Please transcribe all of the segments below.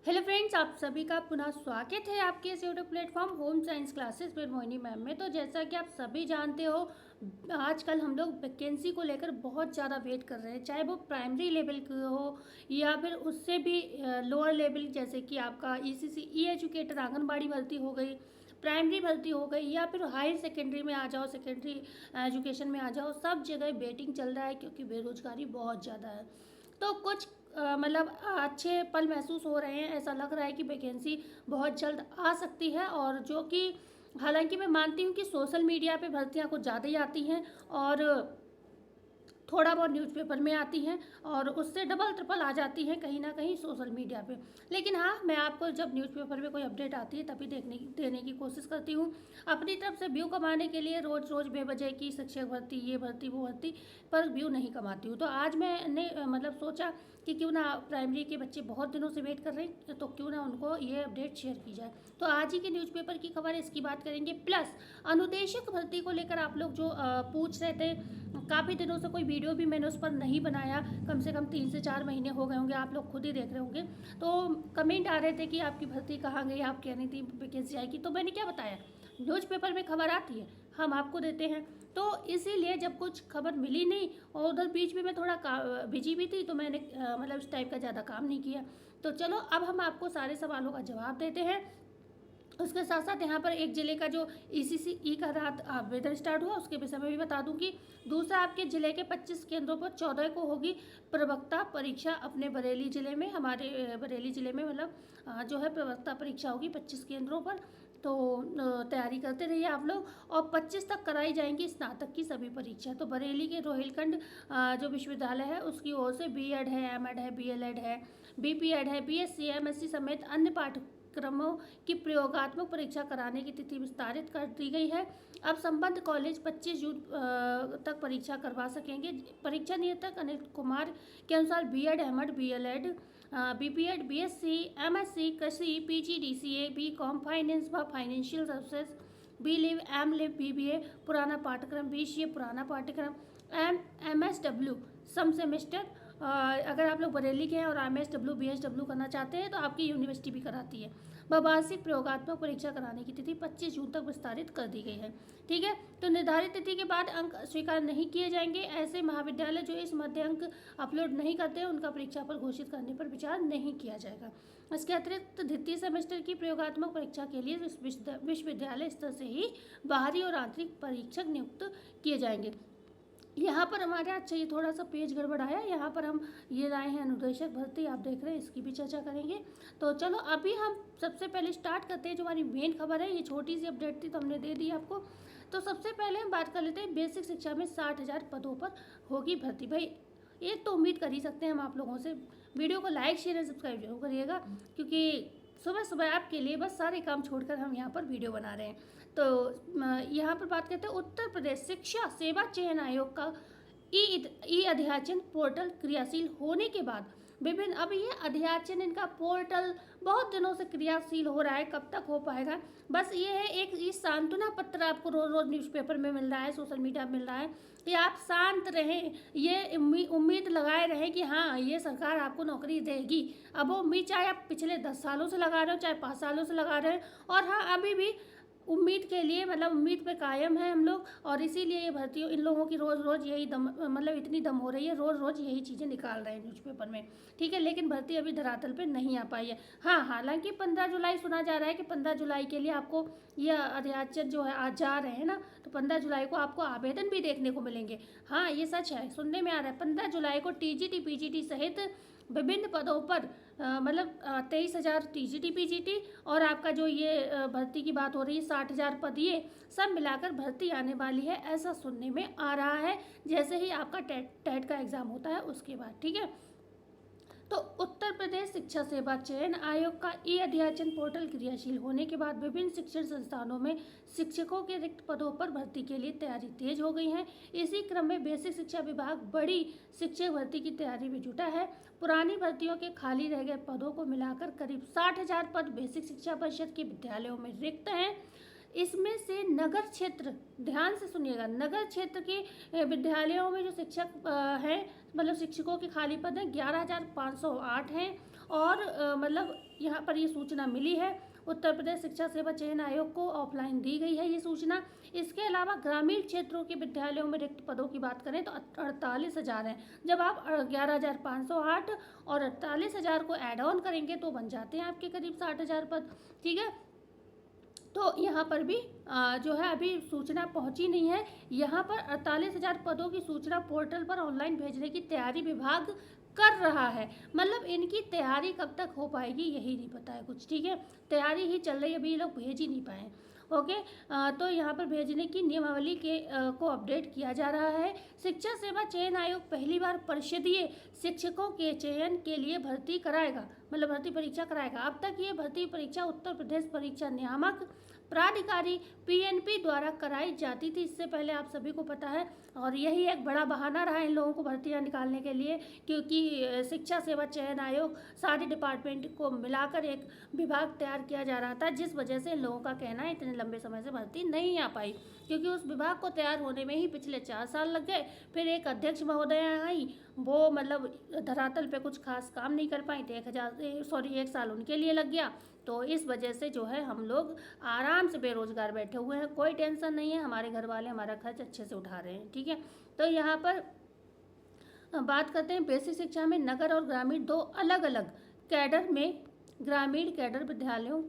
Hello friends, आप सभी का पुनः स्वागत है आपके इस YouTube platform home science classes with Mohini ma'am में। तो जैसा कि आप सभी जानते हो, आजकल हम लोग वैकेंसी को लेकर बहुत ज़्यादा वेट कर रहे हैं, चाहे वो प्राइमरी लेवल की हो या फिर उससे भी लोअर लेवल, जैसे कि आपका ईसीसी ई एजुकेटर आंगनबाड़ी भर्ती हो गई, प्राइमरी भर्ती हो गई, या फिर हायर सेकेंडरी में आ जाओ, सेकेंडरी एजुकेशन में आ जाओ। सब जगह वेटिंग चल रहा है क्योंकि बेरोजगारी बहुत ज़्यादा है। तो कुछ मतलब अच्छे पल महसूस हो रहे हैं। ऐसा लग रहा है कि वैकेंसी बहुत जल्द आ सकती है, और जो कि हालांकि मैं मानती हूँ कि सोशल मीडिया पे भर्तियाँ कुछ ज़्यादा ही आती हैं और थोड़ा बहुत न्यूज़पेपर में आती हैं, और उससे डबल ट्रिपल आ जाती हैं कहीं ना कहीं सोशल मीडिया पे। लेकिन हाँ, मैं आपको जब न्यूज़पेपर में कोई अपडेट आती है तभी देने की कोशिश करती हूँ। अपनी तरफ से व्यू कमाने के लिए रोज़ रोज़ बेवजह की शिक्षक भर्ती, ये भर्ती, वो भर्ती पर व्यू नहीं कमाती हूँ। तो आज मैंने मतलब सोचा कि क्यों ना प्राइमरी के बच्चे बहुत दिनों से वेट कर रहे हैं, तो क्यों ना उनको ये अपडेट शेयर की जाए। तो आज ही के न्यूज़पेपर की खबर है, इसकी बात करेंगे। प्लस अनुदेशक भर्ती को लेकर आप लोग जो पूछ रहे थे, काफ़ी दिनों से कोई वीडियो भी मैंने उस पर नहीं बनाया, कम से कम 3 से 4 महीने हो गए होंगे, आप लोग खुद ही देख रहे होंगे। तो कमेंट आ रहे थे कि आपकी भर्ती कहाँ गई, आप कह रही थी वैकेंसी आएगी। तो मैंने क्या बताया, न्यूज़पेपर में खबर आती है, हम आपको देते हैं। तो इसीलिए जब कुछ खबर मिली नहीं, और उधर बीच में मैं थोड़ा बिजी भी थी, तो मैंने मतलब इस टाइप का ज़्यादा काम नहीं किया। तो चलो अब हम आपको सारे सवालों का जवाब देते हैं। उसके साथ साथ यहाँ पर एक ज़िले का जो ईसीसी का रात आवेदन स्टार्ट हुआ, उसके विषय में भी बता दूंगी। दूसरा, आपके ज़िले के 25 केंद्रों पर 14 को होगी प्रवक्ता परीक्षा। अपने बरेली ज़िले में, हमारे बरेली ज़िले में मतलब जो है प्रवक्ता परीक्षा होगी 25 केंद्रों पर। तो तैयारी करते रहिए आप लोग। और 25 तक कराई जाएंगी स्नातक की सभी परीक्षा। तो बरेली के रोहिलखंड जो विश्वविद्यालय है, उसकी ओर से बीएड है, एमएड है, बीएलएड है, बीपीएड है, बीएससी, एमएससी समेत अन्य पाठ्यक्रमों की प्रयोगात्मक परीक्षा कराने की तिथि विस्तारित कर दी गई है। अब संबद्ध कॉलेज 25 जून तक परीक्षा करवा सकेंगे। परीक्षा नियंत्रक अनिल कुमार के अनुसार BEd, MEd, BElEd, BPEd, BSc, MSc, कृषि, पीजीडीसीए, बीकॉम, फाइनेंस व financial services, B Lib, M Lib, BBA पुराना पाठ्यक्रम, बीसीए पुराना पाठ्यक्रम, एमएसडब्ल्यू सम सेमेस्टर। अगर आप लोग बरेली के हैं और एमएसडब्ल्यू, बीएसडब्ल्यू करना चाहते हैं तो आपकी यूनिवर्सिटी भी कराती है। वार्षिक प्रयोगात्मक परीक्षा कराने की तिथि 25 जून तक विस्तारित कर दी गई है। ठीक है, तो निर्धारित तिथि के बाद अंक स्वीकार नहीं किए जाएंगे। ऐसे महाविद्यालय जो इस मध्य अंक अपलोड नहीं करते हैं, उनका परीक्षा पर घोषित करने पर विचार नहीं किया जाएगा। इसके अतिरिक्त द्वितीय सेमेस्टर की प्रयोगात्मक परीक्षा के लिए विश्वविद्यालय स्तर से ही बाहरी और आंतरिक परीक्षक नियुक्त किए जाएंगे। यहाँ पर हमारे, अच्छा ये थोड़ा सा पेज गड़बड़ाया, यहाँ पर हम ये लाए हैं अनुदेशक भर्ती, आप देख रहे हैं, इसकी भी चर्चा करेंगे। तो चलो अभी हम सबसे पहले स्टार्ट करते हैं। जो हमारी मेन खबर है, ये छोटी सी अपडेट थी तो हमने दे दी आपको। तो सबसे पहले हम बात कर लेते हैं, बेसिक शिक्षा में 60,000 पदों पर होगी भर्ती। भाई एक तो उम्मीद कर ही सकते हैं हम आप लोगों से। वीडियो को लाइक, शेयर और सब्सक्राइब जरूर करिएगा, क्योंकि सुबह सुबह आपके लिए बस सारे काम छोड़कर हम यहाँ पर वीडियो बना रहे हैं। तो यहाँ पर बात करते हैं, उत्तर प्रदेश शिक्षा सेवा चयन आयोग का ई अध्याचन पोर्टल क्रियाशील होने के बाद विभिन्न, अब ये अध्याचन इनका पोर्टल बहुत दिनों से क्रियाशील हो रहा है, कब तक हो पाएगा। बस ये है, एक ये सांत्वना पत्र आपको रोज रोज न्यूज़पेपर में मिल रहा है, सोशल मीडिया में मिल रहा है कि आप शांत रहें, ये उम्मीद लगाए रहें कि हाँ ये सरकार आपको नौकरी देगी। अब वो उम्मीद चाहे आप पिछले 10 सालों से लगा रहे हो, चाहे 5 सालों से लगा रहे हो, और हाँ अभी भी उम्मीद के लिए, मतलब उम्मीद पे कायम है हम लोग। और इसीलिए ये भर्तियों, इन लोगों की रोज़ रोज़ यही दम, मतलब इतनी दम हो रही है, रोज़ रोज़ यही चीज़ें निकाल रहे हैं न्यूज़पेपर में। ठीक है, लेकिन भर्ती अभी धरातल पे नहीं आ पाई है। हाँ, हालांकि 15 जुलाई सुना जा रहा है कि 15 जुलाई के लिए आपको ये अध्याचन जो है आज जा रहे हैं ना, तो 15 जुलाई को आपको आवेदन भी देखने को मिलेंगे। हाँ ये सच है, सुनने में आ रहा है 15 जुलाई को टीजीटी, पीजीटी सहित विभिन्न पदों पर मतलब 23,000 टीजीटी, पीजीटी, और आपका जो ये भर्ती की बात हो रही है 60,000 पद, ये सब मिलाकर भर्ती आने वाली है, ऐसा सुनने में आ रहा है। जैसे ही आपका टेट का एग्ज़ाम होता है उसके बाद। ठीक है, तो उत्तर प्रदेश शिक्षा सेवा चयन आयोग का ई अध्याचन पोर्टल क्रियाशील होने के बाद विभिन्न शिक्षण संस्थानों में शिक्षकों के रिक्त पदों पर भर्ती के लिए तैयारी तेज हो गई है। इसी क्रम में बेसिक शिक्षा विभाग बड़ी शिक्षक भर्ती की तैयारी में जुटा है। पुरानी भर्तियों के खाली रह गए पदों को मिलाकर करीब 60,000 पद बेसिक शिक्षा परिषद के विद्यालयों में रिक्त हैं। इसमें से नगर क्षेत्र, ध्यान से सुनिएगा, नगर क्षेत्र के विद्यालयों में जो शिक्षक हैं, मतलब शिक्षकों के खाली पद हैं 11,508 हैं, और मतलब यहाँ पर ये सूचना मिली है। उत्तर प्रदेश शिक्षा सेवा चयन आयोग को ऑफलाइन दी गई है ये सूचना। इसके अलावा ग्रामीण क्षेत्रों के विद्यालयों में रिक्त पदों की बात करें तो 48,000 हैं। जब आप 11,508 और 48,000 को ऐड ऑन करेंगे तो बन जाते हैं आपके करीब 60,000 पद। ठीक है, तो यहाँ पर भी जो है अभी सूचना पहुँची नहीं है। यहाँ पर 48,000 पदों की सूचना पोर्टल पर ऑनलाइन भेजने की तैयारी विभाग कर रहा है। मतलब इनकी तैयारी कब तक हो पाएगी यही नहीं पता है कुछ। ठीक है, तैयारी ही चल रही है, अभी ये लोग भेज ही नहीं पाए। ओके, तो यहाँ पर भेजने की नियमावली को अपडेट किया जा रहा है। शिक्षा सेवा चयन आयोग पहली बार परिषदीय शिक्षकों के चयन के लिए भर्ती कराएगा, मतलब भर्ती परीक्षा कराएगा। अब तक ये भर्ती परीक्षा उत्तर प्रदेश परीक्षा नियामक प्राधिकारी पीएनपी द्वारा कराई जाती थी। इससे पहले आप सभी को पता है, और यही एक बड़ा बहाना रहा इन लोगों को भर्तियां निकालने के लिए, क्योंकि शिक्षा सेवा चयन आयोग सारे डिपार्टमेंट को मिलाकर एक विभाग तैयार किया जा रहा था, जिस वजह से इन लोगों का कहना है इतने लंबे समय से भर्ती नहीं आ पाई, क्योंकि उस विभाग को तैयार होने में ही पिछले 4 साल लग गए। फिर एक अध्यक्ष महोदया आई, वो मतलब धरातल पे कुछ खास काम नहीं कर पाई, तो 1 साल उनके लिए लग गया। तो इस वजह से जो है हम लोग आराम से बेरोजगार बैठे हुए हैं, कोई टेंशन नहीं है, हमारे घर वाले हमारा खर्च अच्छे से उठा रहे हैं। ठीक है, तो यहाँ पर बात करते हैं बेसिक शिक्षा में नगर और ग्रामीण दो अलग अलग कैडर में ग्रामीण कैडर विद्यालयों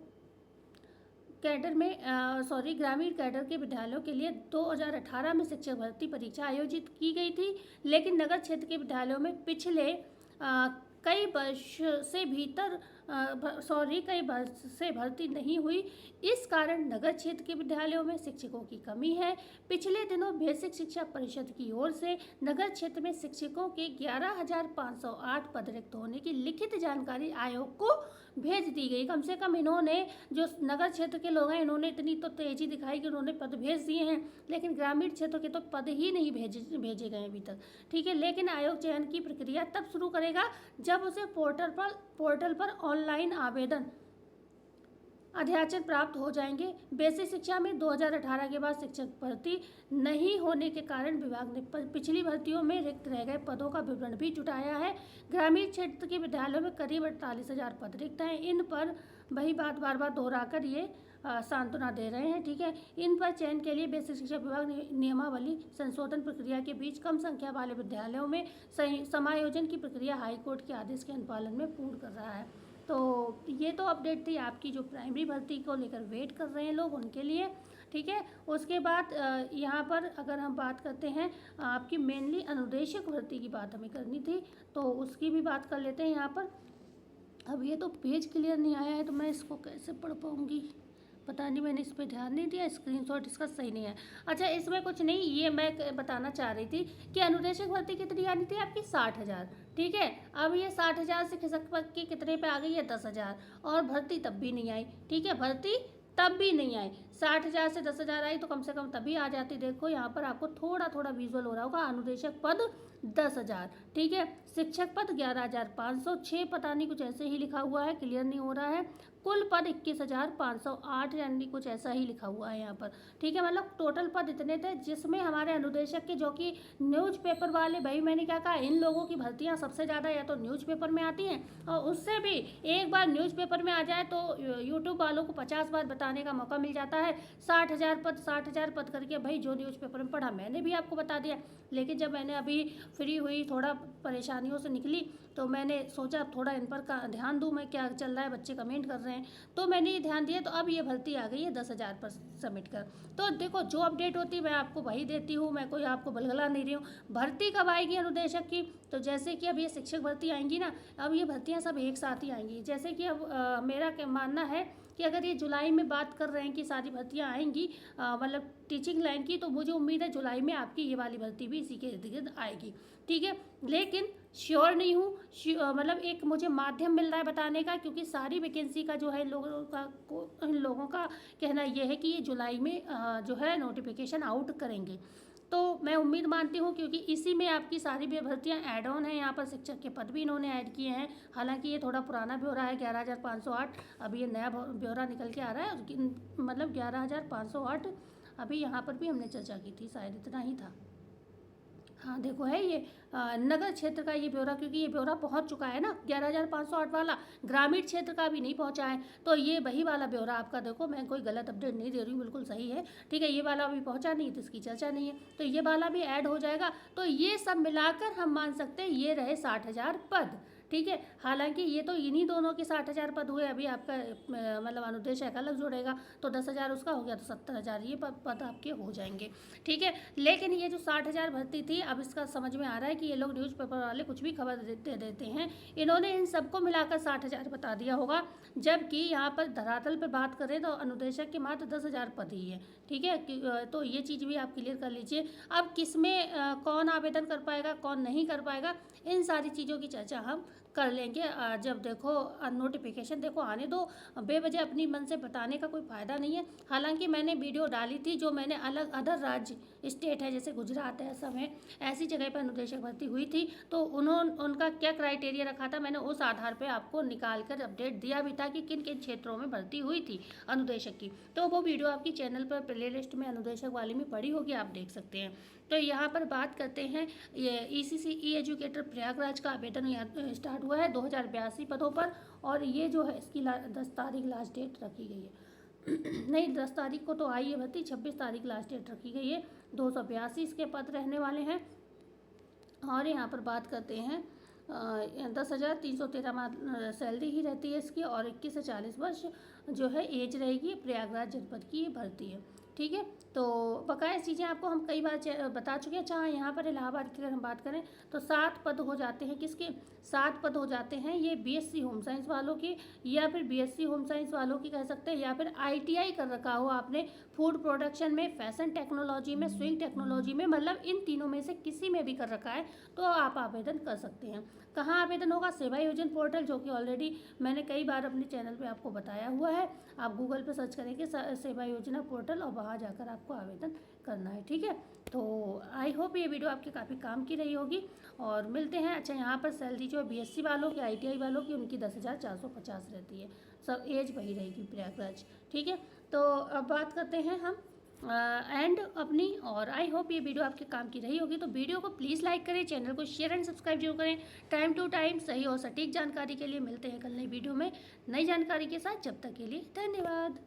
ग्रामीण कैडर के विद्यालयों के लिए 2018 में शिक्षक भर्ती परीक्षा आयोजित की गई थी, लेकिन नगर क्षेत्र के विद्यालयों में पिछले कई वर्ष से भर्ती नहीं हुई। इस कारण नगर क्षेत्र के विद्यालयों में शिक्षकों की कमी है। पिछले दिनों बेसिक शिक्षा परिषद की ओर से नगर क्षेत्र में शिक्षकों के 11,508 पद रिक्त होने की लिखित जानकारी आयोग को भेज दी गई। कम से कम इन्होंने, जो नगर क्षेत्र के लोग हैं, इन्होंने इतनी तो तेजी दिखाई कि उन्होंने पद भेज दिए हैं, लेकिन ग्रामीण क्षेत्र के तो पद ही नहीं भेजे गए अभी तक। ठीक है, लेकिन आयोग चयन की प्रक्रिया तब शुरू करेगा जब उसे पोर्टल पर ऑनलाइन आवेदन अध्याचन प्राप्त हो जाएंगे। बेसिक शिक्षा में 2018 के बाद शिक्षक भर्ती नहीं होने के कारण विभाग ने पिछली भर्तियों में रिक्त रह गए पदों का विवरण भी जुटाया है। ग्रामीण क्षेत्र के विद्यालयों में करीब 48,000 पद रिक्त हैं। इन पर वही बात बार बार दोहराकर ये सांत्वना दे रहे हैं। ठीक है, इन पर चयन के लिए बेसिक शिक्षा विभाग नियमावली संशोधन प्रक्रिया के बीच कम संख्या वाले विद्यालयों में समायोजन की प्रक्रिया हाईकोर्ट के आदेश के अनुपालन में पूर्ण कर रहा है। तो ये तो अपडेट थी आपकी जो प्राइमरी भर्ती को लेकर वेट कर रहे हैं लोग उनके लिए। ठीक है, उसके बाद यहाँ पर अगर हम बात करते हैं आपकी मेनली अनुदेशक भर्ती की बात हमें करनी थी, तो उसकी भी बात कर लेते हैं यहाँ पर। अब ये तो पेज क्लियर नहीं आया है, तो मैं इसको कैसे पढ़ पाऊँगी, पता नहीं, मैंने इस पर ध्यान नहीं दिया, स्क्रीनशॉट इसका सही नहीं है। अच्छा, इसमें कुछ नहीं, ये मैं बताना चाह रही थी कि अनुदेशक भर्ती कितनी आनी थी आपकी 60,000। ठीक है, अब ये 60,000 से खिसक के कितने पे आ गई है 10,000, और भर्ती तब भी नहीं आई। ठीक है, भर्ती तब भी नहीं आई, 60,000 से 10,000 आई तो कम से कम तभी आ जाती। देखो यहाँ पर आपको थोड़ा थोड़ा विजुअल हो रहा होगा। अनुदेशक पद 10,000, ठीक है, शिक्षक पद 11,506, पता नहीं कुछ ऐसे ही लिखा हुआ है, क्लियर नहीं हो रहा है। कुल पद 21,508, यानी कुछ ऐसा ही लिखा हुआ है यहाँ पर। ठीक है, मतलब टोटल पद इतने थे, जिसमें हमारे अनुदेशक के, जो कि न्यूज़पेपर वाले, भाई मैंने क्या कहा, इन लोगों की भर्तियाँ सबसे ज़्यादा या तो न्यूज़पेपर में आती हैं, और उससे भी एक बार न्यूज़पेपर में आ जाए तो यूट्यूब वालों को 50 बार बताने का मौका मिल जाता है। 60,000 पद करके, भाई जो न्यूज़पेपर में पढ़ा मैंने भी आपको बता दिया। लेकिन जब मैंने अभी फ्री हुई, थोड़ा परेशानियों से निकली, तो मैंने सोचा अब थोड़ा इन पर ध्यान दूँ, मैं क्या चल रहा है, बच्चे कमेंट कर रहे हैं, तो मैंने ये ध्यान दिया। तो अब ये भर्ती आ गई है 10,000 पर सबमिट कर। तो देखो, जो अपडेट होती है मैं आपको वही देती हूँ, मैं कोई आपको बलगला नहीं रही हूँ। भर्ती कब आएगी अनुदेशक की, तो जैसे कि अब ये शिक्षक भर्ती आएंगी ना, अब ये भर्तियाँ सब एक साथ ही आएंगी। जैसे कि अब मेरा क्या मानना है कि अगर ये जुलाई में बात कर रहे हैं कि सारी भर्तियाँ आएंगी, मतलब टीचिंग लाइन की, तो मुझे उम्मीद है जुलाई में आपकी ये वाली भर्ती भी इसी के इर्द गिर्द आएगी। ठीक है, लेकिन श्योर नहीं हूँ, मतलब एक मुझे माध्यम मिल रहा है बताने का, क्योंकि सारी वैकेंसी का जो है इन लोगों का कहना ये है कि ये जुलाई में जो है नोटिफिकेशन आउट करेंगे। तो मैं उम्मीद मानती हूँ, क्योंकि इसी में आपकी सारी भर्तियाँ ऐड ऑन हैं। यहाँ पर शिक्षक के पद भी इन्होंने ऐड किए हैं। हालांकि ये थोड़ा पुराना ब्यौरा है, 11,508, अभी ये नया ब्यौरा निकल के आ रहा है, मतलब 11,508 अभी यहाँ पर भी हमने चर्चा की थी, शायद इतना ही था। हाँ देखो है ये नगर क्षेत्र का ये ब्यौरा, क्योंकि ये ब्यौरा पहुंच चुका है ना 11,508 वाला, ग्रामीण क्षेत्र का भी नहीं पहुंचा है। तो ये वही वाला ब्यौरा आपका, देखो मैं कोई गलत अपडेट नहीं दे रही हूँ, बिल्कुल सही है। ठीक है, ये वाला अभी पहुंचा नहीं तो इसकी चर्चा नहीं है, तो ये वाला भी ऐड हो जाएगा। तो ये सब मिलाकर हम मान सकते हैं ये रहे 60,000 पद। ठीक है, हालांकि ये तो इन्हीं दोनों के 60,000 पद हुए, अभी आपका मतलब अनुदेशक अलग जुड़ेगा तो 10,000 उसका हो गया, तो 70,000 ये पद आपके हो जाएंगे। ठीक है, लेकिन ये जो 60,000 भर्ती थी, अब इसका समझ में आ रहा है कि ये लोग न्यूज़पेपर वाले कुछ भी खबर देते हैं, इन्होंने इन सबको मिलाकर 60,000 बता दिया होगा, जबकि यहाँ पर धरातल पर बात करें तो अनुदेशक के मात्र 10,000 पद ही है। ठीक है, तो ये चीज़ भी आप क्लियर कर लीजिए। अब किस में कौन आवेदन कर पाएगा, कौन नहीं कर पाएगा, इन सारी चीज़ों की चर्चा हम कर लेंगे जब देखो नोटिफिकेशन देखो आने दो। बेवजह अपनी मन से बताने का कोई फ़ायदा नहीं है। हालांकि मैंने वीडियो डाली थी जो मैंने अलग अदर राज्य स्टेट है जैसे गुजरात है, असम है, ऐसी जगह पर अनुदेशक भर्ती हुई थी, तो उनका क्या क्राइटेरिया रखा था, मैंने उस आधार पर आपको निकाल कर अपडेट दिया भी था कि किन किन क्षेत्रों में भर्ती हुई थी अनुदेशक की। तो वो वीडियो आपकी चैनल पर प्ले लिस्ट में अनुदेशक वाली में पड़ी होगी, आप देख सकते हैं। तो यहाँ पर बात करते हैं ये ECC ई एजुकेटर प्रयागराज का आवेदन यहाँ स्टार्ट हुआ है 2082 पदों पर, और ये जो है इसकी 10 तारीख लास्ट डेट रखी गई है नहीं 10 तारीख को तो आई है भर्ती, 26 तारीख लास्ट डेट रखी गई है। 282 इसके पद रहने वाले हैं। और यहाँ पर बात करते हैं 10,313 सैलरी ही रहती है इसकी, और 21 से 40 वर्ष जो है एज रहेगी। प्रयागराज जनपद की ये भर्ती है। ठीक है, तो बकाया चीज़ें आपको हम कई बार बता चुके हैं। चाहे यहाँ पर इलाहाबाद की अगर हम बात करें तो 7 पद हो जाते हैं, किसके 7 पद हो जाते हैं, ये BSc होम साइंस वालों की, या फिर BSc होम साइंस वालों की कह सकते हैं, या फिर ITI कर रखा हो आपने फूड प्रोडक्शन में, फैशन टेक्नोलॉजी में, स्विंग टेक्नोलॉजी में, मतलब इन तीनों में से किसी में भी कर रखा है तो आप आवेदन कर सकते हैं। कहाँ आवेदन होगा, सेवा योजन पोर्टल, जो कि ऑलरेडी मैंने कई बार अपने चैनल पे आपको बताया हुआ है। आप गूगल पे सर्च करेंगे सेवा योजना पोर्टल और वहाँ जाकर आपको आवेदन करना है। ठीक है, तो आई होप ये वीडियो आपके काफ़ी काम की रही होगी, और मिलते हैं। अच्छा, यहाँ पर सैलरी जो है BSc वालों की, ITI वालों की, उनकी 10,450 रहती है, सब एज वही रहेगी प्रयागराज। ठीक है, तो अब बात करते हैं हम एंड अपनी, और आई होप ये वीडियो आपके काम की रही होगी। तो वीडियो को प्लीज़ लाइक करें, चैनल को शेयर एंड सब्सक्राइब जरूर करें। टाइम टू टाइम सही और सटीक जानकारी के लिए मिलते हैं कल नई वीडियो में नई जानकारी के साथ। जब तक के लिए धन्यवाद।